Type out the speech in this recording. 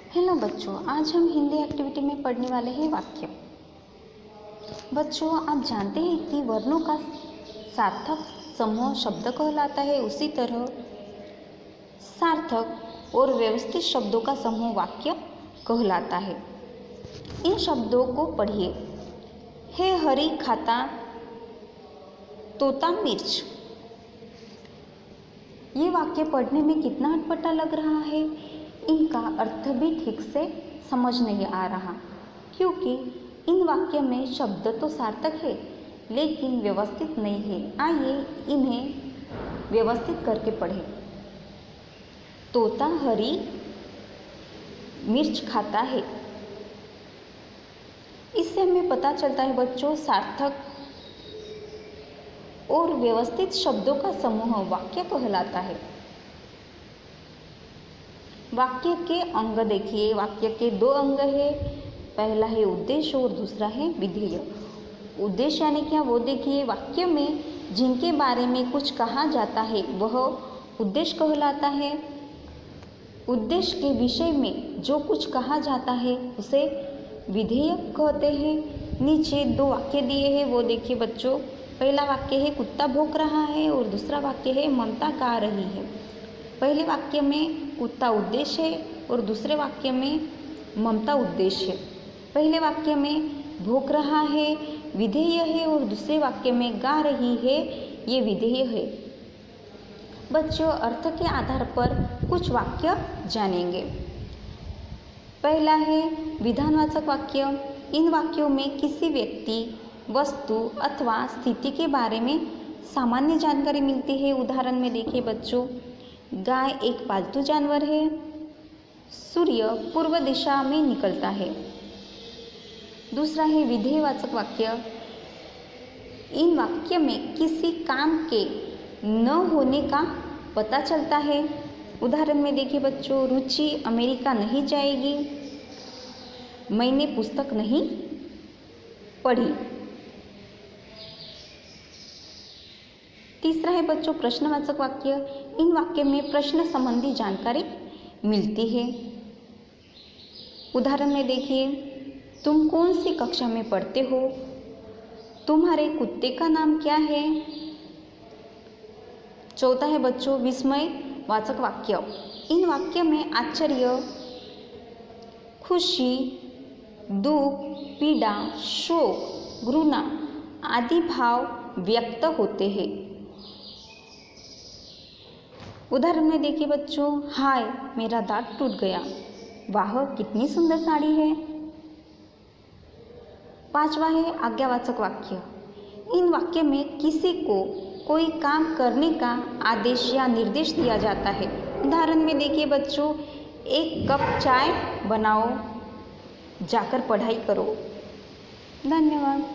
Hello बच्चों, आज हम हिंदी एक्टिविटी में पढ़ने वाले हैं वाक्य। बच्चों, आप जानते हैं कि वर्णों का सार्थक समूह शब्द कहलाता है, उसी तरह सार्थक और व्यवस्थित शब्दों का समूह वाक्य कहलाता है। इन शब्दों को पढ़िए। है हरी खाता तोता मिर्च। ये वाक्य पढ़ने में कितना अटपटा लग रहा है। इनका अर्थ भी ठीक से समझ नहीं आ रहा, क्योंकि इन वाक्य में शब्द तो सार्थक है लेकिन व्यवस्थित नहीं है। आइए इन्हें व्यवस्थित करके पढ़ें। तोता हरी मिर्च खाता है। इससे हमें पता चलता है बच्चों, सार्थक और व्यवस्थित शब्दों का समूह वाक्य कहलाता है। वाक्य के अंग देखिए। वाक्य के दो अंग है, पहला है उद्देश्य और दूसरा है विधेय। उद्देश्य यानी क्या, वो देखिए। वाक्य में जिनके बारे में कुछ कहा जाता है वह उद्देश्य कहलाता है। उद्देश्य के विषय में जो कुछ कहा जाता है उसे विधेय कहते हैं। नीचे दो वाक्य दिए हैं, वो देखिए बच्चों। पहला वाक्य है कुत्ता भौंक रहा है और दूसरा वाक्य है ममता गा रही है। पहले वाक्य में कुत्ता उद्देश्य है और दूसरे वाक्य में ममता उद्देश्य है। पहले वाक्य में भौंक रहा है विधेय है और दूसरे वाक्य में गा रही है ये विधेय है। बच्चों, अर्थ के आधार पर कुछ वाक्य जानेंगे। पहला है विधानवाचक वाक्य। इन वाक्यों में किसी व्यक्ति, वस्तु अथवा स्थिति के बारे में सामान्य जानकारी मिलती है। उदाहरण में देखिए बच्चों, गाय एक पालतू जानवर है। सूर्य पूर्व दिशा में निकलता है। दूसरा है विधेयवाचक वाक्य। इन वाक्य में किसी काम के न होने का पता चलता है। उदाहरण में देखिए बच्चों, रुचि अमेरिका नहीं जाएगी। मैंने पुस्तक नहीं पढ़ी। तीसरा है बच्चों प्रश्नवाचक वाक्य। इन वाक्य में प्रश्न संबंधी जानकारी मिलती है। उदाहरण में देखिए, तुम कौन सी कक्षा में पढ़ते हो? तुम्हारे कुत्ते का नाम क्या है? चौथा है बच्चों विस्मयवाचक वाक्य। इन वाक्य में आश्चर्य, खुशी, दुख, पीड़ा, शोक, घृणा आदि भाव व्यक्त होते हैं। उदाहरण में देखिए बच्चों, हाय मेरा दांत टूट गया। वाह कितनी सुंदर साड़ी है। पांचवा है आज्ञावाचक वाक्य। इन वाक्य में किसी को कोई काम करने का आदेश या निर्देश दिया जाता है। उदाहरण में देखिए बच्चों, एक कप चाय बनाओ, जाकर पढ़ाई करो। धन्यवाद।